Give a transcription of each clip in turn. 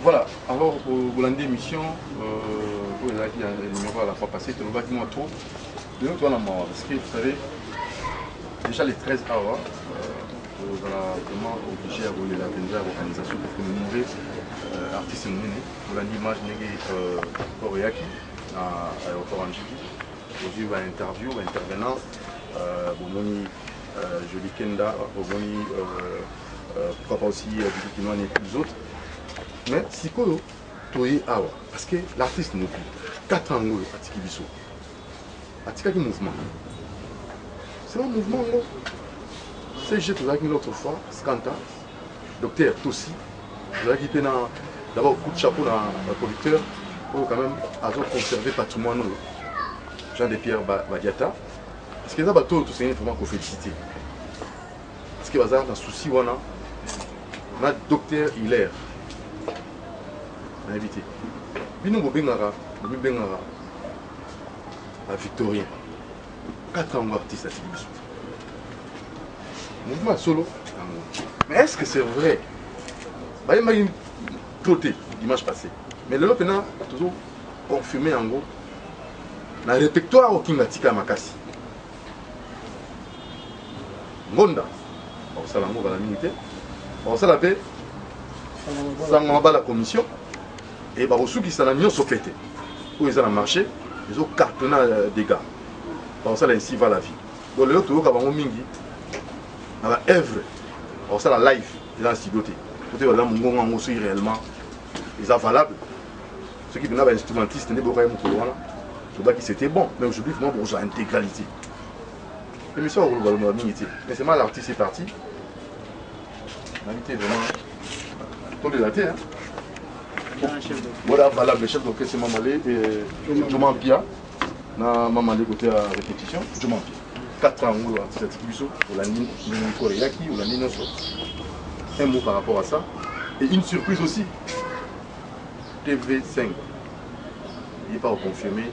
Voilà, alors pour l'année d'émission, vous avez dit le numéro à la fois passé, tu ne vas pas dire trop. De nous, toi, parce que vous savez, déjà les 13 hours, vous allez vraiment obligé à rouler l'organisation pour que nous mourions artistes nous pour l'année image Koreaki à l'aéroport Anjiki. Aujourd'hui, on va interview, on va intervenant, Jolie Kenda, pourquoi pas aussi du Kinoan et plus autres. Mais si vous avez parce que l'artiste nous plus 4 ans à Tikibiso. À Tikaki mouvement. C'est un mouvement. C'est j'ai tout une autre fois, Skanta, docteur Tossi, qui était d'abord coup de chapeau dans le producteur pour quand même conserver le patrimoine Jean de Pierre Badiata. Parce que les bateaux, tout c'est vraiment qu'on félicite. Parce que les un souci, on a docteur Hilaire. On a invité. Puis nous, nous à Victorien. 4 ans artiste à Tikibiso. Mouvement solo. Mais est-ce que c'est vrai? Il m'a ploté dimanche passé. Mais le lot a toujours confirmé en gros. Dans le répertoire au Kingatika Makasi. Ngonda. On s'est l'amour à la minute. On s'est l'appelé. On va la commission. Et ceux qui sont mis au pété. Où ils ont marché, ils ont cartonné des gars. On s'est ainsi va la vie. Donc le lot toujours quand on mingi. Dans la œuvre, on sait la live, ils ont sigoté. Côté là, mon gong aussi réellement, ils sont valables. Ceux qui venaient à instrumentistes, n'est pas qui c'était bon, mais aujourd'hui, vraiment, pour l'intégralité. L'émission, on va le miniter. Mais c'est mal, l'artiste est parti. L'invité vraiment. Tout de la terre. Voilà, valable, le chef d'orchestre, c'est Mamalé et Joman Pia. Mamalé côté à répétition, Joman Pia. 4 ans à Tikibiso, pour la ligne Koreaki, ou la ligne Nosso. Un mot par rapport à ça. Et une surprise aussi. TV5. Il n'est pas confirmé.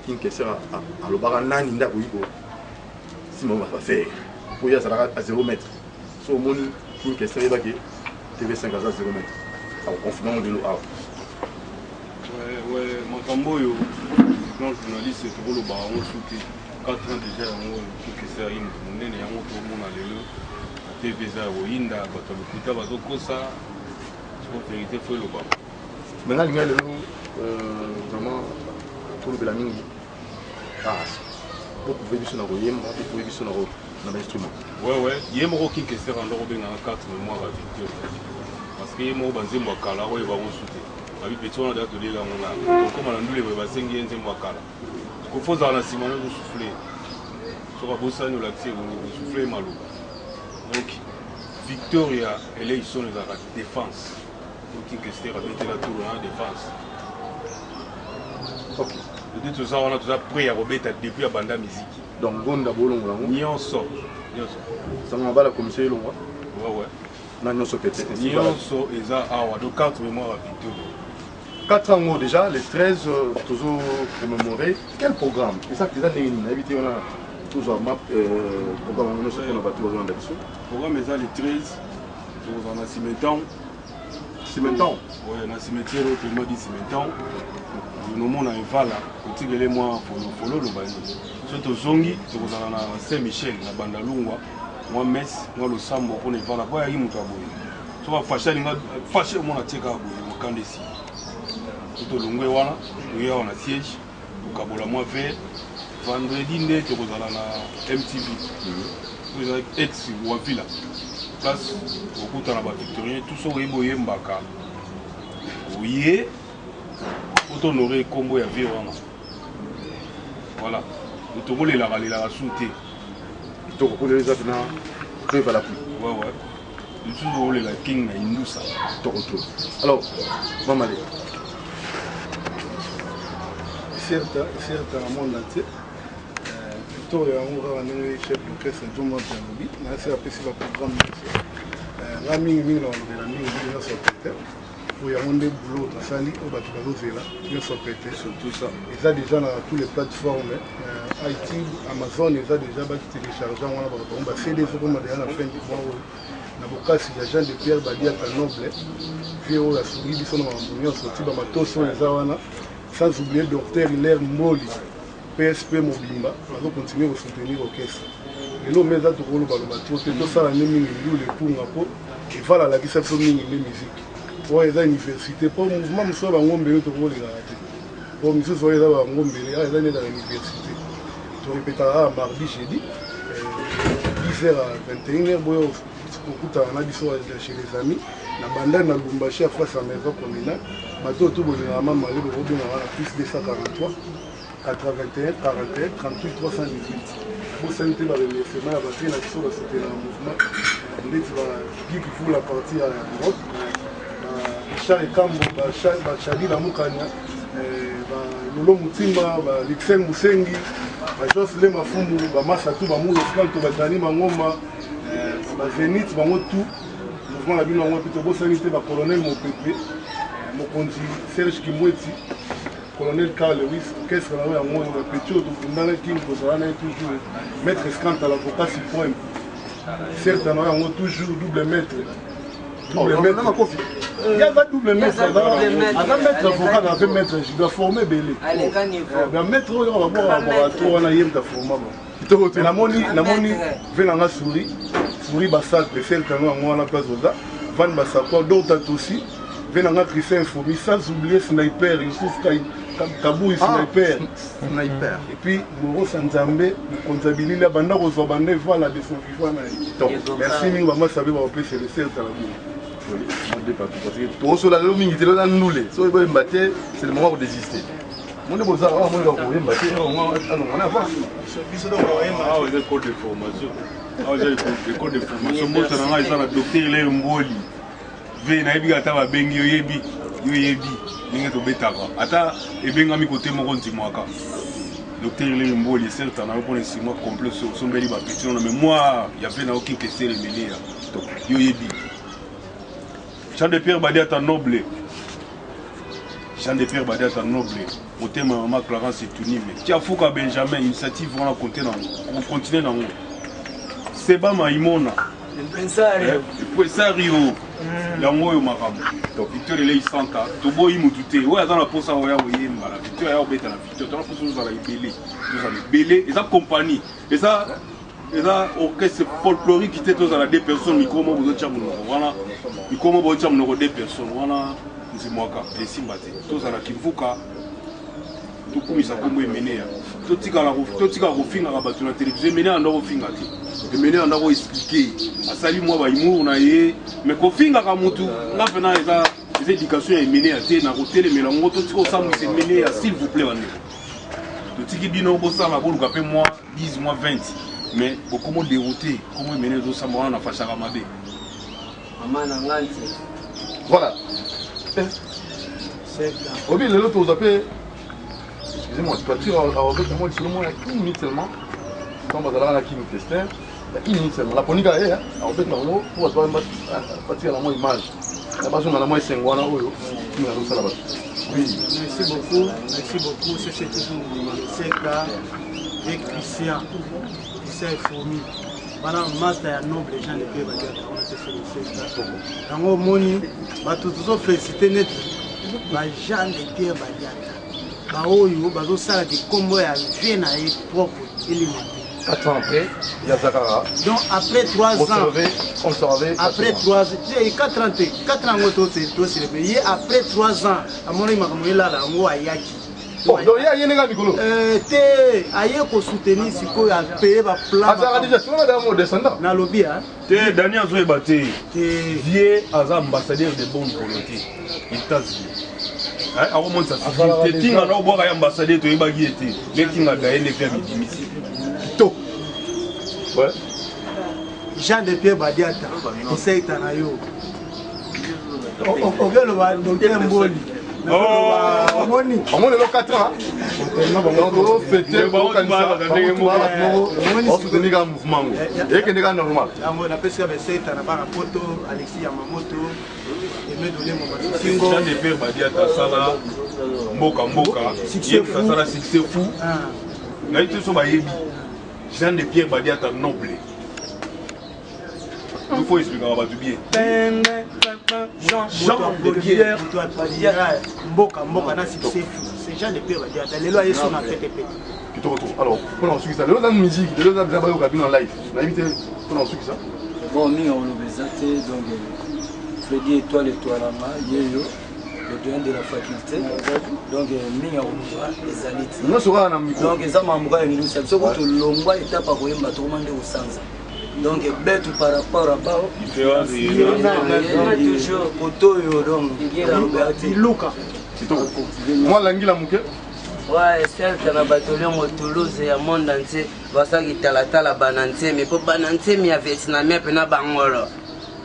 King Kessera à l'Obara Nani Ndakoïko. Si on va pas faire. Pour y aller à 0 mètre. Sur au monde, King Kessera est baqué. TV5 à 0 mètre. Alors confirmons de l'eau. Ouais, mon tambour, non journaliste, c'est pour le baron souté. 4 ans déjà, on a eu TV Zaroinda, vérité fait le bas. Maintenant, il y a vraiment pour le Belamingi. Beaucoup de choses dans l'instrument. Ouais, il y a un qui est en 4 mémoires à Victor. Parce qu'il y a un basé à Kala, il va soutenir. Avec petit, on a atelier là, comme on a nous les bassins qui sont à Kala. Il faut avoir un ciment de souffler. Sur la bosse, nous l'avons soufflé malou. Donc, Victoria, elle est ici, la défense. Donc, il y a la tour de défense. Ok. De toute façon, on a tout ça prêt à remettre depuis la bande musique. Donc, Gonda Bolongo, ni on sort. Ça m'a pas la commission de l'Ongo. Ouais. Non, c'est peut-être. Ni on sort, et ça, donc 4 mémoires à Victoria. 4 ans déjà, les 13 toujours commémorés. Quel programme? C'est ça que déjà on a évité, on a toujours map programme on a battu aux gens d'habitude. Programme est les 13, on a cimentant. Cimentant? Oui, on a cimetière, on a dit cimentant. Nous avons un val, côté de l'émoire pour nous follow le bain. Surtout Zongi, on a Saint-Michel, la Bandalungwa, moi Metz, moi le Sambo, pour les val, après il y a un moutaboué. So on a fâché mon attika au camp d'ici. Tout le monde est on a siège, au Kabola moi vert. Vendredi, on a MTV. Vous avez ex ou un villa. Place, beaucoup de Victorien, tout ça est boyé Mbaka. Oui, pour honorer combo et vivre. Voilà. Nous avons les sauté. Donc pour les autres, très valable. Ouais. Nous avons les king et nous ça. Alors, Mamalé. Certes, dans le monde entier. Victoria, on a un chef d'orchestre, John Montanobi. On a apprécié le programme. La mingi, on a mis sur le Il y a un boulot, il y a surtout ça. ils ont déjà dans toutes les plateformes. iTunes, Amazon, ils ont déjà téléchargé. On va faire des photos à la fin du mois. On a des gens de Pierre Badia Noble. Puis on a souri, ils sont sortis dans ma tosse. Sans oublier le docteur Hilaire Moli, PSP Mobimba. On va continuer à soutenir l'orchestre. Et nous, mais ça, tout le monde, tout ça, la musique. Et voilà la question de la musique. Pour les universités, pour le mouvement, nous sommes en train de faire pour nous sommes en train de faire dans l'université. Je répéterai mardi, jeudi, 10h à 21h, on a chez les amis. La bande na Lumbashi à face à la maison communale. Bateau tout le monde a plus de 143, 81, 41, 38, 318. Pour santé, le remerciement, la batterie, la question de soutenir le mouvement. Qui fout la partie à l'Europe. Charles Kambo, Chadi Lamoukania, Lolo Moutima, Lixen Moussengi, Jocelyn Mafumu, Massatou, Bamoulo Franto, Badani Mangoma, Zénith, Bamotou, mouvement la ville en plutôt beau sanité, colonel Mopepe, Mokonzi, Serge Kimweti, colonel Carl Lewis, qu'est-ce qu'on a moi, le petit dans le King, toujours, maître Escante à l'avocat, si point. Certainement, on a toujours double maître. Double maître. Il y a un double maître. Un maître avocat, on a maître, je dois former Bélé. Un maître, on va voir un laboratoire, on a eu un format. La moni, vient en souris, souris bassat, le certainement, on a la place aux arts, Van Bassakwa, d'autres aussi, vient en Christian Foumi, sans oublier Sniper, Youssouf Kabou Sniper. Et puis, Moro Sanzambe, comptabilité, la bande aux abandonnés, voilà des fonds vivants. Merci, maman, ça veut pas c'est le cercle à la boue. Parce que tout cela, c'est le moment de désister. Mon épouse a un moment où on a voir. Ah, les écoles de formation. Ah, j'ai les écoles de formation. Moi, ils ont le docteur Léo Mboli. Venaïbi Atava Bengi Yebi. Yebi. Ninga to betaka. Ata ebenga mi côté mo konti mwaka. Docteur Léo Mboli, certes, on a reconnu 6 mois complet sur son beli ba petit. Mais moi, il y avait aucun question de mêler. Yebi. Jean de Pierre Badiata Noble. Jean de Pierre Badiata Noble. Au thème maman Clarence et Touni. Mais Tia Fouka Benjamin, initiative on a continué dans le Seba Maïmona. Rio. Yango yo makamu. Donc Victor ele isanta. Tobo imutute. Ouais dans la posa oya oyemba. Victor ya obeta na Victor. Tona posa za la ibele. Tous za ibele. Et ça compagnie. Et ça orchestre folklorique qui était tous à la 2 personnes. Mikomo bozo chamuno. Voilà. Mikomo bozo chamuno 2 personnes. Voilà. C'est moi qui les simbate. Tous à la Kivuka. Tout comme ça comme mené. Tout tika kofinga ka batu na télévision mené en ndo kofinga te. Et mené en ndo expliquer. Asali moi ba imu na ye mais kofinga ka mutu na fena eza les éducation est mené à te na hôtel mais la moto tiko samu c'est mené s'il vous plaît wande. Tout tiki bino bo ça ma bolu ka pe moi 10 mois 20 mais comment dérouter comment mené zo samu na fashaka mabe. Maman na nganti. Voilà. Obi le lot aux appels. Excusez-moi, tu peux tirer à Robert, moi, seulement 1 minute seulement. Quand on va qui nous testait, 1 minute seulement. La ponique est, à Robert, pour partir à la image. La base, on a la moins 5 mois, là, qui nous a donné ça là-bas. Oui, merci beaucoup. C'est ce cas et Christian Fourmi. Voilà, master noble, les gens de paix, on a fait sur le secteur. Dans le moni, tout le monde félicité net. Jean de Pierre Badiata. Baoyo, bazosala des combos à vie na propre élémentaire. 4 ans après, il y a Zakara. Donc après 3 ans, conservé. Après 3 ans, 4 ans, c'est payé. Après 3 ans, à mon avis, je suis là, Yaki. Donc il y a un gars Nicolo. Aïe, qu'on soutenir si qu'on a payé ma plan. Ah, déjà, tu as un descendant. Dans le lobby, hein. Daniel Zoé Baté, vieux ambassadeur de bonne volonté. Il t'a dit. A remonte ça. Tu tinga na boka ya ambassadeur to yebagi ete. Le tinga gaé ne fait midi. To. Ouais. Jean de Pierre Badiata. Conseil tanayo. On veut le docteur Mboli. Oh, on est le 4 ans. On fêter on soutenir un mouvement. Et que n'est pas normal. On a fait ça avec Alexis Yamamoto. Dieudonné Mobato Kingo Jean de Pierre Badia Tassala Mboka Tassala succès fou ngai tout so bayebi Jean de Pierre Badia ta noble il faut expliquer à Batou bien Jean de Pierre Badia Mboka na succès fou c'est Jean de Pierre Badia lelo ayeso na pete alors pour en ça les autres musique les autres d'abord au cabine en live on a invité pour en ça bon mi on l'obésité donc Freddy étoile yeyo le doyen de la faculté donc mi on les alites non sera na micro donc ça mamuka ngi ça so ko longwa etapa ko yemba to mande usanza donc betu par rapport à bao toujours kotoyo donc Luka moi l'angila muke ouais certes na batolion au Toulouse et à monde entier basa ki talatala banantie mais pour banantie mi a vietnamien pena bangolo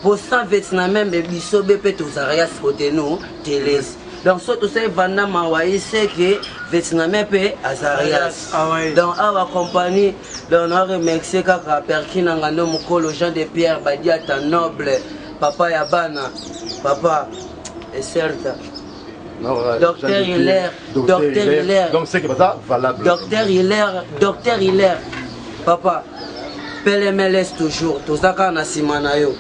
pour ça vietnamien mais biso bepe to zaria côté nous teles donc surtout c'est vanda mawaï c'est que vietnamien pe azarias donc awa compagnie donc on remercier kaka perkina ngando mukolo Jean de Pierre Badia ta noble papa ya bana papa et certes Docteur Hiller, donc c'est que ça valable. Docteur Hiller, papa, PLMLS toujours, tout ça qu'on a simana yo.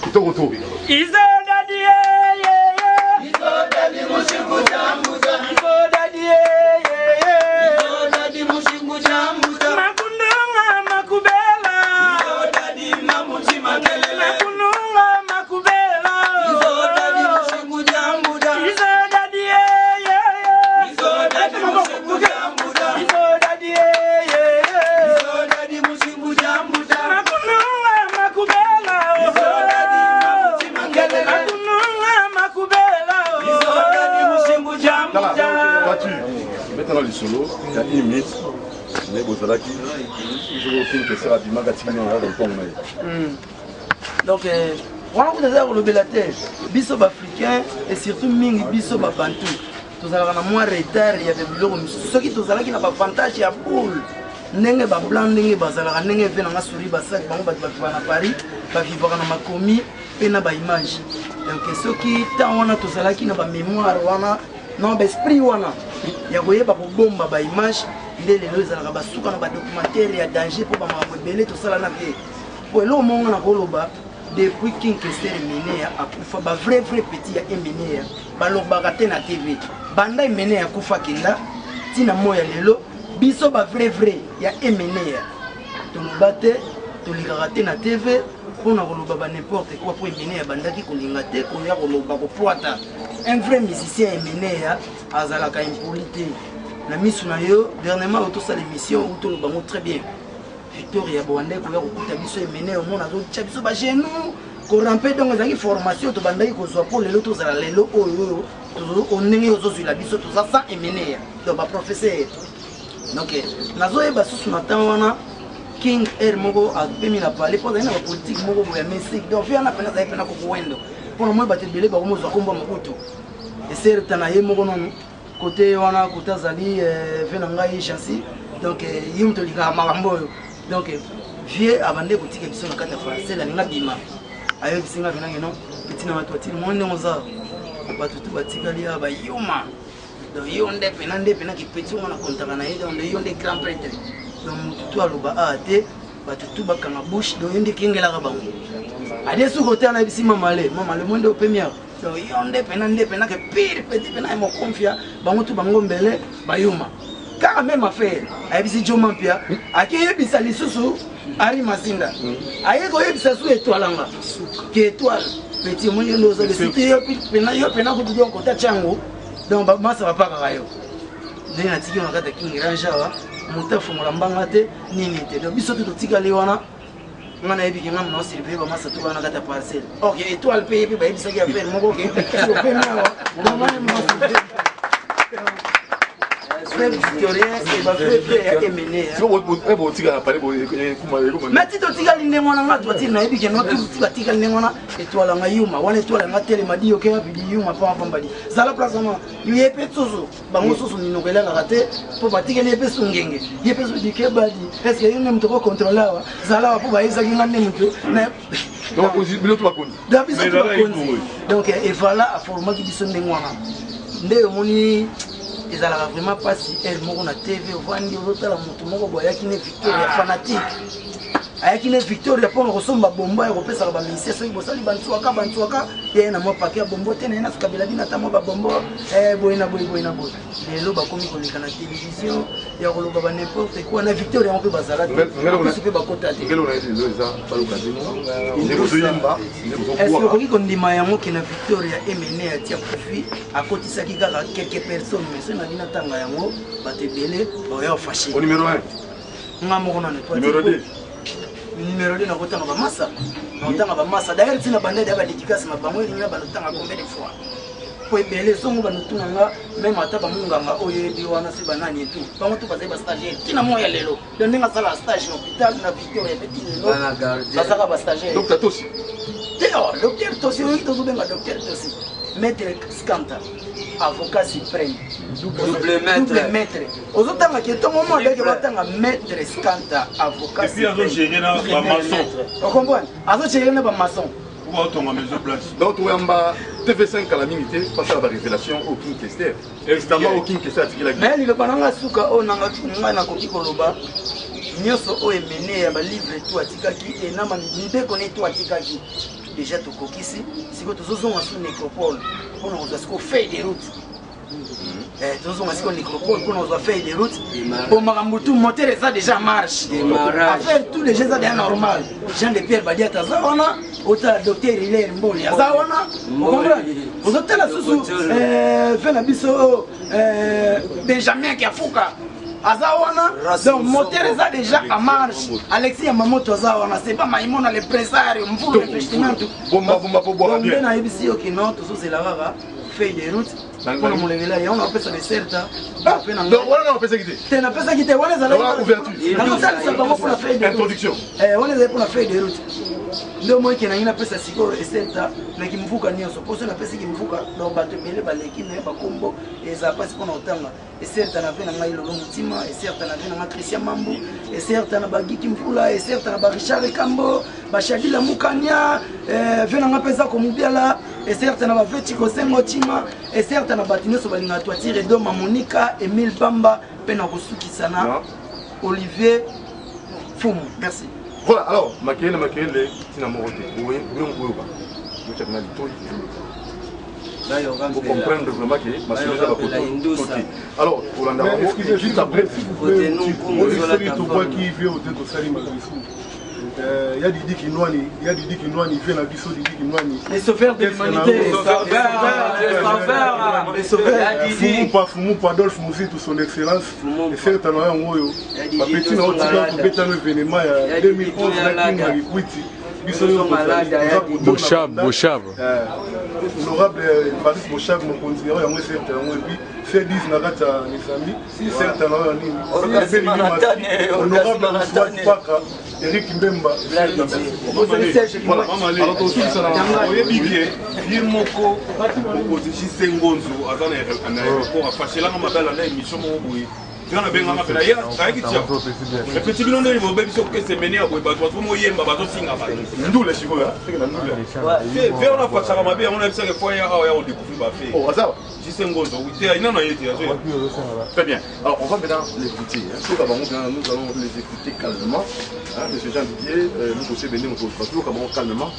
Maintenant le solo, il y a une minute, mais vous savez qui je vais rapidement donc on a le Belatel, biso africain et surtout mingi biso bantou. Tous avons un moins retard, il y avait ceux qui tous qui n'a pas avantage à boule. Nenge ba blanc nenge bazala nenge ve na souris ba sac bango ba na Paris ba vivre na makomi pe na ba image. Donc ceux qui tant on a tous qui na ba mémoire wana non ba esprit wana ya koyeba ko bomba ba image nde lelo ezalaka basuka na ba documentaire ya danger pour ba mabele tout ça là na ke pour le monde na koloba depuis King Kester Menea akufa ba vrai petit ya Menea ba lobaka te na TV banda Menea akufa kenda tina moya lelo biso ba vrai ya Menea to lobate to likaka te na TV pour na koloba ba n'importe quoi pour Menea bandaki kolinga te ko ya koloba ko poata un vrai musicien Menea azalaka impolité na misu na yo dernièrement auto ça l'émission ou to le bango très bien Victoria Boande ko ya kokuta biso Menea au monde azo tcha biso ba chez nous ko ramper donc ezaki formation to bandaki ko zo pour lelo to zala lelo oyo to onenge ozo zula biso to za sans Menea donc ba professeur donc nazo yeba susu na tawana King Air moko a pemi na parler pour na politique moko ya musique donc vient na pena za pena ko wendo pour moi batte belé ba ko mo zo komba mokutu et c'est tana ye moko non côté wana côté zali vena ngai chassis donc yim to lika makambo donc vieux abande boutique biso na kata français la ninga bima ayo bisinga vena ngeno pitina watu atili monde ngoza batu tu batikali aba yuma donc yonde pena ki petit on a contaka na yonde yonde grand prêtre donc mutu aloba ate batu tu bakanga bouche donc yonde kingela ka bango ade su côté na bisima male monde au premier donc yonde pena que pire petit pena mo confia bango tu bango mbele bayuma car même affaire ayebisi Joma Mpia akeyebisa lisusu ari masinda ayeko yebisa su étoile anga que étoile petit moyo loza le site yo pena ko tudon kota chango donc ba masa ba paka kayo ndenge na tiki na kata King Ranjawa mutafu mulambanga te nini te donc biso tu tika lewana ngana yebi ngam no sirve ba masa tu bana kata parcelle OK étoile pe ba yebisa ki affaire moko ke so pe nawa na mane mo fleuve victorien et ba fleuve émené mais ti totikali ndenge wana nga twatili nayebi ke no batikali ndenge wana étoile nga yuma wana étoile nga telema di yoke bidi yuma pa pambali zala place wana ye pe soso bango soso ni nokela la raté po batikali ye pe sungenge ye pe di ke badi est-ce que yone mtoko contrôler wa zala po ba yesa kinga ne mtu na donc on dit biloto bakondi donc et voilà a format qui biso ndenge wana nde omoni ezalaka vraiment pasi elle moko na TV ovandi ozotala moto moko boye ayaki ne victoire ya fanatique ayaki ne victoire mpona kosomba bombo ya kopesaka baministère soki bosali bantwaka ye na mwa pake ya bombo te na ye na sukabela bino ata mwa babombo boye na boye lelo bakomi koleka na télévision ya koloba ba n'importe quoi na victoire yango mpe bazala te mpe bakota te est-ce que okoki kondima yango ke na victoire ya emene atia kofi akotisaki kaka quelques personnes mais so na bino atanga yango bato ebele baoya ofashe numéro 1 nga moko na numéro 2 numéro 2 nakotanga bamasa nakotanga bamasa d'ailleurs ntina bandede ya badédicace na bango elinga banotanga combien de fois po ebele songo banotunganga meme ata bamunganga oyo eyebi wana se banani etu bango to bazali bastagiaire ntina moya lelo lo ndenge asala stage na hôpital na victoire ya peti lelo bazaka bastagiaire docteur tosi docteur tosi oyoki tozobenga docteur tosi maître Skanta avocat suprême double maître ozotanga ke tongo mo ndeke batanga maître Skanta avocat suprême okomprendre azogéré na bamaçon donc toyamba TV5 kala mingi te pasala barévélation au king kester évidemment au king kester atikilaki mais liloba nanga suka oyo ngai nakoki koloba nyonso oyo emene ya balivre to atikaki enama mibeko ne to atikaki déjà tokokisi sikoyo tozozonga sur nécropole mpona kozwa sikoyo feuille de route tozozonga sikoyo nécropole mpona kozwa feuille de route po makambo tu moteur eza déjà marche affaire tout déjà eza déjà normal Jean de Pierre Badiata aza wana otala docteur Hilaire Mboli aza wana okomprendre ozotala susu fe na biso Benjamin Kiafuka aza wana donc moteur eza déjà en marche Alexis Yamamoto aza wana c'est pas Maimona le pressario mvulu investimento bomba po boire bien na yebisi yo kino tozozela kaka feuille de route mpona molengela yango napesa deserta pe na donc wana napesaki te te napesaki te wana ezalaki ouverture nazosalisa bango mpona feuille de route introduction wana ezali mpona feuille de route nde moyeke nangi napesa sikoyo eserta naki mvuka nyonso mposo napesiki mvuka donc bato ebele baleki me bakombo ezala mpasi mpona kotanga eserta na ve na ngai lolo motima eserta na ve na nga Christian Mambu eserta na bagiki mvula eserta na barichard ekambo bashadila mukanya ve na nga mpenza komubiala eserta na baveti kosengo tima eserta na bato nyonso balingaka toatire doma Monika Emile Bamba mpe na kosukisa na Olivier Fumu merci. Voilà, alors, Makele, Tina Morote, vous comprendre vraiment que ma solution va côté. Alors, Olanda, juste après, il y a Didi Kinwani, il fait la biso Didi Kinwani. Les sauveurs de l'humanité, les sauveurs. Fumu Adolphe Moussi, tout son excellence. Et c'est un moyo. Ma petite notification pour bêta le événement il y a 2011 la King Marikuiti. Bochab. Honorable Paris Bochab, mon considérant, il y a un certain nombre de fait 10 Nagata, mes amis. Certain nombre de honorable Antoine Paka. Eric Mbemba. Voilà, alors tout ça là. Oyebi ke firmoko opposition sengonzo azana aéroport afashela nga mabala na émission mo boye. Tana benga mabala ya kayaki tia. Le petit bino ndeni mo bebi soke semene ya boye bato mo yemba bato singa ba. Ndule shikoya, c'est que ndule. Ouais, fait on a fashaka mabe on a bisa ke fois ya découvrir ba fait. Oh, ça va. Sengonzo, oui, il n'en a été. Très bien. Alors, on va maintenant l'écouter. Nous allons les écouter calmement. Monsieur Jean Didier, nous aussi venir au toujours calmement.